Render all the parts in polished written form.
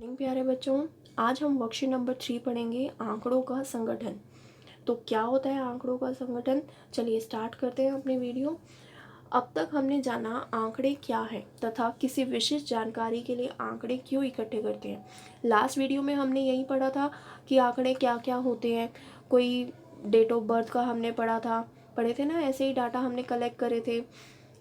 प्यारे बच्चों, आज हम वर्कशीट नंबर 3 पढ़ेंगे आंकड़ों का संगठन। तो क्या होता है आंकड़ों का संगठन? चलिए स्टार्ट करते हैं अपनी वीडियो। अब तक हमने जाना आंकड़े क्या है तथा किसी विशिष्ट जानकारी के लिए आंकड़े क्यों इकट्ठे करते हैं। लास्ट वीडियो में हमने यही पढ़ा था कि आंकड़े क्या क्या होते हैं। कोई डेट ऑफ बर्थ का हमने पढ़े थे ना, ऐसे ही डाटा हमने कलेक्ट करे थे।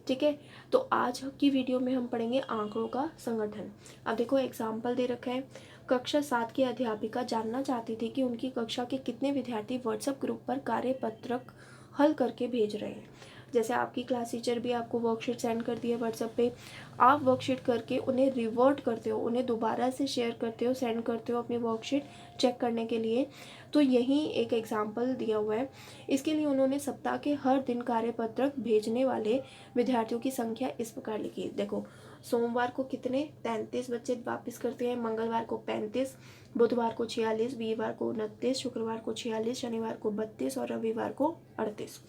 ठीक है, तो आज की वीडियो में हम पढ़ेंगे आंकड़ों का संगठन। अब देखो एग्जाम्पल दे रखा है। कक्षा 7 की अध्यापिका जानना चाहती थी कि उनकी कक्षा के कितने विद्यार्थी व्हाट्सएप ग्रुप पर कार्यपत्रक हल करके भेज रहे हैं। जैसे आपकी क्लास टीचर भी आपको वर्कशीट सेंड करती है व्हाट्सएप पे, आप वर्कशीट करके उन्हें रिवर्ट करते हो, उन्हें दोबारा से शेयर करते हो, सेंड करते हो अपनी वर्कशीट चेक करने के लिए। तो यही एक एग्जाम्पल दिया हुआ है। इसके लिए उन्होंने सप्ताह के हर दिन कार्यपत्रक भेजने वाले विद्यार्थियों की संख्या इस प्रकार लिखी। देखो, सोमवार को कितने 33 बच्चे वापस करते हैं, मंगलवार को 35, बुधवार को 46, वीरवार को 29, शुक्रवार को 46, शनिवार को 32 और रविवार को 38।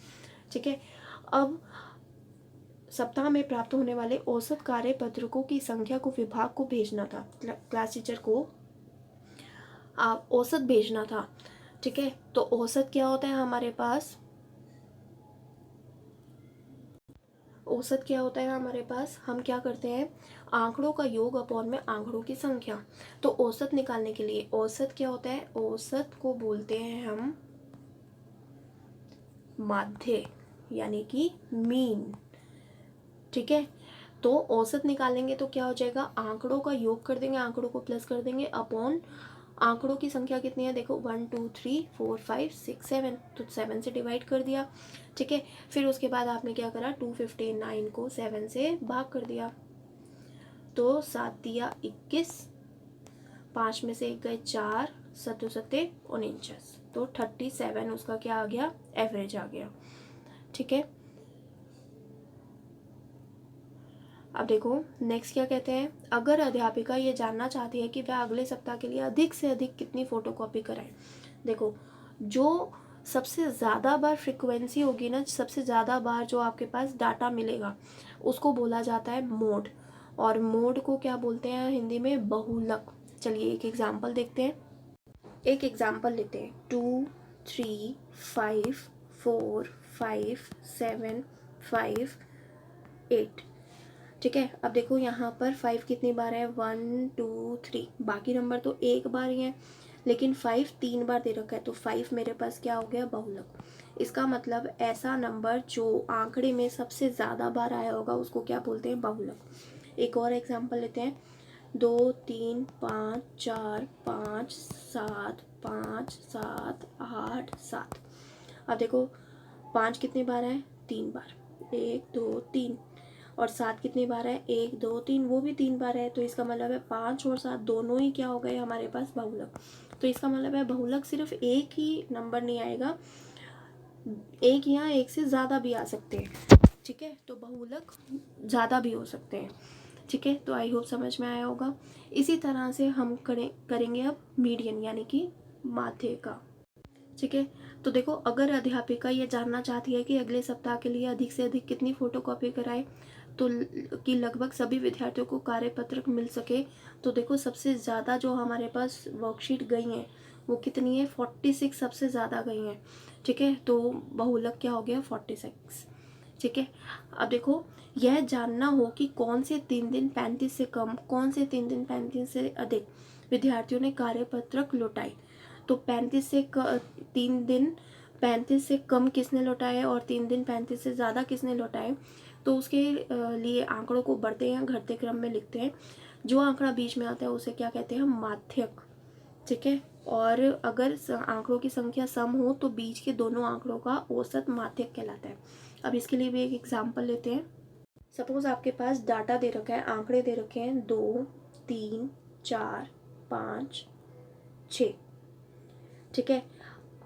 ठीक है, अब सप्ताह में प्राप्त होने वाले औसत कार्यपत्रकों की संख्या को विभाग को भेजना था, क्लास टीचर को आप औसत भेजना था। ठीक है, तो औसत क्या होता है हमारे पास? औसत क्या होता है हमारे पास? हम क्या करते हैं, आंकड़ों का योग अपॉन में आंकड़ों की संख्या। तो औसत निकालने के लिए औसत क्या होता है? औसत को बोलते हैं हम माध्य, यानी कि मीन। ठीक है, तो औसत निकालेंगे तो क्या हो जाएगा, आंकड़ों का योग कर देंगे, आंकड़ों को प्लस कर देंगे अपॉन आंकड़ों की संख्या कितनी है। देखो 1 2 3 4 5 6 7, तो 7 से डिवाइड कर दिया। ठीक है, फिर उसके बाद आपने क्या करा, 259 को 7 से भाग कर दिया। तो 7 दिया 21, 5 में से 1 गए 4, 7 सत्ते 49, तो 37 उसका क्या आ गया, एवरेज आ गया। ठीक है, अब देखो नेक्स्ट क्या कहते हैं। अगर अध्यापिका ये जानना चाहती है कि वह अगले सप्ताह के लिए अधिक से अधिक कितनी फोटोकॉपी कराए। देखो, जो सबसे ज़्यादा बार फ्रिक्वेंसी होगी ना, सबसे ज़्यादा बार जो आपके पास डाटा मिलेगा, उसको बोला जाता है मोड। और मोड को क्या बोलते हैं हिंदी में? बहुलक। चलिए एक एग्जाम्पल देखते हैं, एक एग्जाम्पल लेते हैं। 2 3 5 4 5 7 5 8। ठीक है, अब देखो यहाँ पर 5 कितनी बार है, 1 2 3, बाकी नंबर तो एक बार ही है, लेकिन 5 3 बार दे रखा है, तो 5 मेरे पास क्या हो गया, बहुलक। इसका मतलब ऐसा नंबर जो आंकड़े में सबसे ज़्यादा बार आया होगा उसको क्या बोलते हैं, बहुलक। एक और एग्जाम्पल लेते हैं। 2 3 5 4 5 7 5 7 8 7। अब देखो 5 कितनी बार है, 3 बार, 1 2 3। और 7 कितनी बार है, 1 2 3, वो भी 3 बार है। तो इसका मतलब है 5 और 7 दोनों ही क्या हो गए हमारे पास, बहुलक। तो इसका मतलब है बहुलक सिर्फ एक ही नंबर नहीं आएगा, एक या एक से ज़्यादा भी आ सकते हैं। ठीक है, तो बहुलक ज़्यादा भी हो सकते हैं। ठीक है, तो आई होप समझ में आया होगा। इसी तरह से हम करेंगे अब मीडियन, यानी कि माध्य का। ठीक है, तो देखो अगर अध्यापिका ये जानना चाहती है कि अगले सप्ताह के लिए अधिक से अधिक कितनी फोटोकॉपी कराए, तो कि लगभग सभी विद्यार्थियों को कार्यपत्रक मिल सके, तो देखो सबसे ज़्यादा जो हमारे पास वर्कशीट गई हैं वो कितनी है, 46 सबसे ज़्यादा गई हैं। ठीक है, तो बहुलक क्या हो गया, 46। ठीक है, अब देखो यह जानना हो कि कौन से 3 दिन 35 से कम, कौन से 3 दिन 35 से अधिक विद्यार्थियों ने कार्यपत्रक लौटाए। तो 3 दिन 35 से कम किसने लौटाए और 3 दिन 35 से ज़्यादा किसने लौटाए, तो उसके लिए आंकड़ों को बढ़ते या घटते क्रम में लिखते हैं। जो आंकड़ा बीच में आता है उसे क्या कहते हैं, माध्यक। ठीक है, और अगर आंकड़ों की संख्या सम हो तो बीच के दोनों आंकड़ों का औसत माध्यक कहलाता है। अब इसके लिए भी एक एग्जाम्पल लेते हैं। सपोज आपके पास डाटा दे रखा है, आंकड़े दे रखे हैं 2 3 4 5 6। ठीक है,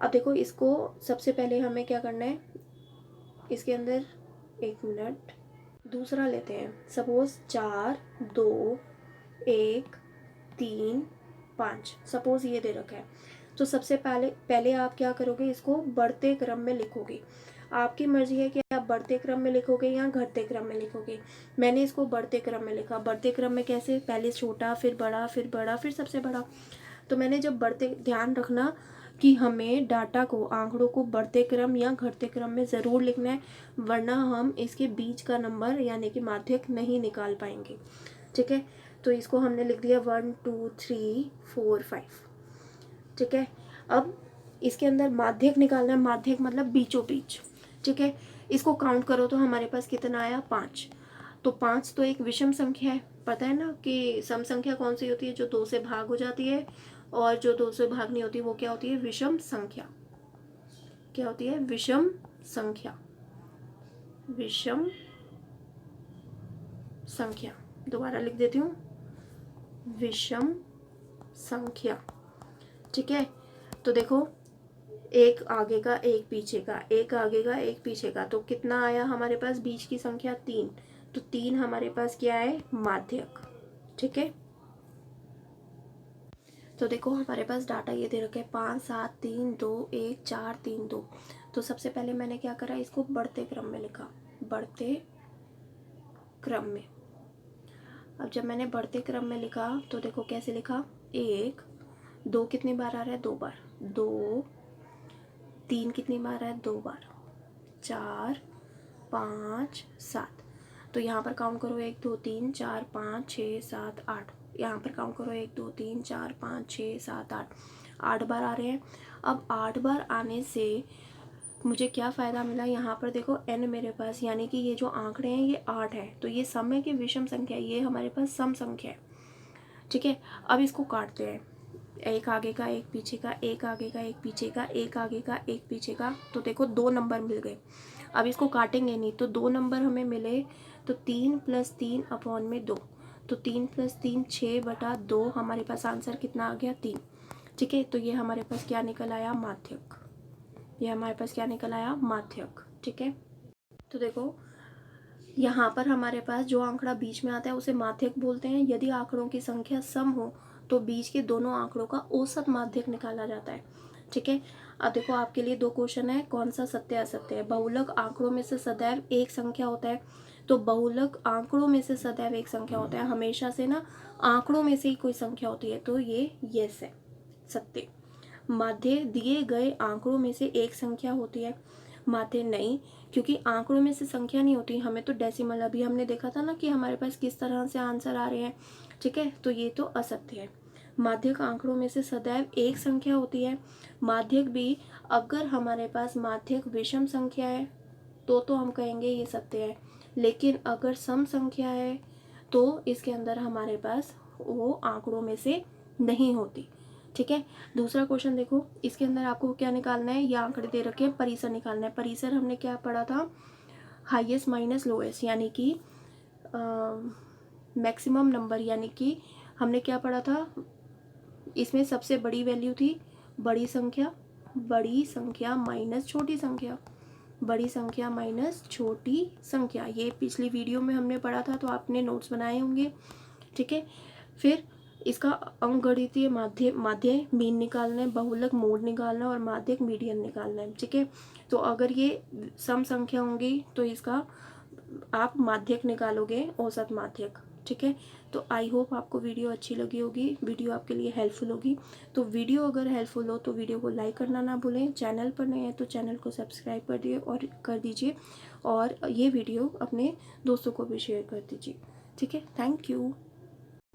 अब देखो इसको सबसे पहले हमें क्या करना है, इसके अंदर 1 मिनट, दूसरा लेते हैं। सपोज 4 2 1 3 5, सपोज ये दे रखा है। तो सबसे पहले आप क्या करोगे, इसको बढ़ते क्रम में लिखोगे। आपकी मर्जी है कि आप बढ़ते क्रम में लिखोगे या घटते क्रम में लिखोगे। मैंने इसको बढ़ते क्रम में लिखा। बढ़ते क्रम में कैसे, पहले छोटा फिर बड़ा फिर बड़ा फिर सबसे बड़ा। तो मैंने जब बढ़ते, ध्यान रखना कि हमें डाटा को, आंकड़ों को बढ़ते क्रम या घटते क्रम में ज़रूर लिखना है, वरना हम इसके बीच का नंबर यानी कि माध्यक नहीं निकाल पाएंगे। ठीक है, तो इसको हमने लिख दिया 1 2 3 4 5। ठीक है, अब इसके अंदर माध्यक निकालना है। माध्यक मतलब बीचों बीच। ठीक है, इसको काउंट करो तो हमारे पास कितना आया, 5। तो 5 तो एक विषम संख्या है। पता है ना कि सम संख्या कौन सी होती है, जो 2 से भाग हो जाती है, और जो 2 से भाग नहीं होती वो क्या होती है, विषम संख्या। क्या होती है, विषम संख्या। विषम संख्या, दोबारा लिख देती हूँ, विषम संख्या। ठीक है, तो देखो, एक आगे का एक पीछे का, एक आगे का एक पीछे का, तो कितना आया हमारे पास, बीच की संख्या 3। तो 3 हमारे पास क्या है, माध्यक। ठीक है, तो देखो हमारे पास डाटा ये दे रखे हैं 5 7 3 2 1 4 3 2। तो सबसे पहले मैंने क्या करा, इसको बढ़ते क्रम में लिखा। बढ़ते क्रम में, अब जब मैंने बढ़ते क्रम में लिखा तो देखो कैसे लिखा, 1 2 कितनी बार आ रहा है, 2 बार, 2 3 कितनी बार है, 2 बार, 4 5 7। तो यहाँ पर काउंट करो, 1 2 3 4 5 6 7 8। यहाँ पर काउंट करो, 1 2 3 4 5 6 7 8। 8 बार आ रहे हैं। अब 8 बार आने से मुझे क्या फ़ायदा मिला, यहाँ पर देखो n मेरे पास, यानी कि ये जो आंकड़े हैं ये 8 है, तो ये सम है कि विषम संख्या, ये हमारे पास सम संख्या है। ठीक है, अब इसको काटते हैं, एक आगे का एक पीछे का, एक आगे का एक पीछे का, एक आगे का एक पीछे का। तो देखो 2 नंबर मिल गए। अब इसको काटेंगे नहीं, तो 2 नंबर हमें मिले, तो 3 + 3 अपॉन में 2। तो 3 + 3 6/2, हमारे पास आंसर कितना आ गया, 3। ठीक है, तो ये हमारे पास क्या निकल आया, माध्यक। ये हमारे पास क्या निकल आया, माध्यक। ठीक है, तो देखो यहाँ पर हमारे पास जो आंकड़ा बीच में आता है उसे माध्यक बोलते हैं। यदि आंकड़ों की संख्या सम हो तो बीच के दोनों आंकड़ों का औसत माध्यक निकाला जाता है। ठीक है, अब देखो आपके लिए 2 क्वेश्चन है, कौन सा सत्य असत्य है। बहुलक आंकड़ों में से सदैव एक संख्या होता है, तो बहुलक आंकड़ों में से सदैव एक संख्या होता है, हमेशा से ना आंकड़ों में से ही कोई संख्या होती है, तो ये यस है, सत्य। माध्य दिए गए आंकड़ों में से एक संख्या होती है, माध्य नहीं, क्योंकि आंकड़ों में से संख्या नहीं होती, हमें तो डेसिमल, अभी हमने देखा था ना कि हमारे पास किस तरह से आंसर आ रहे हैं। ठीक है, तो ये तो असत्य है। माध्यक आंकड़ों में से सदैव एक संख्या होती है। माध्यक भी, अगर हमारे पास माध्यक विषम संख्या है तो हम कहेंगे ये सत्य है, लेकिन अगर सम संख्या है तो इसके अंदर हमारे पास वो आंकड़ों में से नहीं होती। ठीक है, दूसरा क्वेश्चन देखो, इसके अंदर आपको क्या निकालना है, ये आंकड़े दे रखे हैं, परिसर निकालना है। परिसर हमने क्या पढ़ा था, हाईएस्ट माइनस लोएस्ट, यानी कि मैक्सिमम नंबर, यानी कि हमने क्या पढ़ा था, इसमें सबसे बड़ी वैल्यू थी बड़ी संख्या माइनस छोटी संख्या, बड़ी संख्या माइनस छोटी संख्या। ये पिछली वीडियो में हमने पढ़ा था, तो आपने नोट्स बनाए होंगे। ठीक है, फिर इसका अंकगणितीय माध्य मीन निकालना है, बहुलक मोड निकालना है, और माध्यक मीडियन निकालना है। ठीक है, तो अगर ये सम संख्या होंगी तो इसका आप माध्यक निकालोगे, औसत माध्यक। ठीक है, तो आई होप आपको वीडियो अच्छी लगी होगी, वीडियो आपके लिए हेल्पफुल होगी। तो वीडियो अगर हेल्पफुल हो तो वीडियो को लाइक करना ना भूलें, चैनल पर नए हैं तो चैनल को सब्सक्राइब कर दीजिए, और ये वीडियो अपने दोस्तों को भी शेयर कर दीजिए। ठीक है, थैंक यू।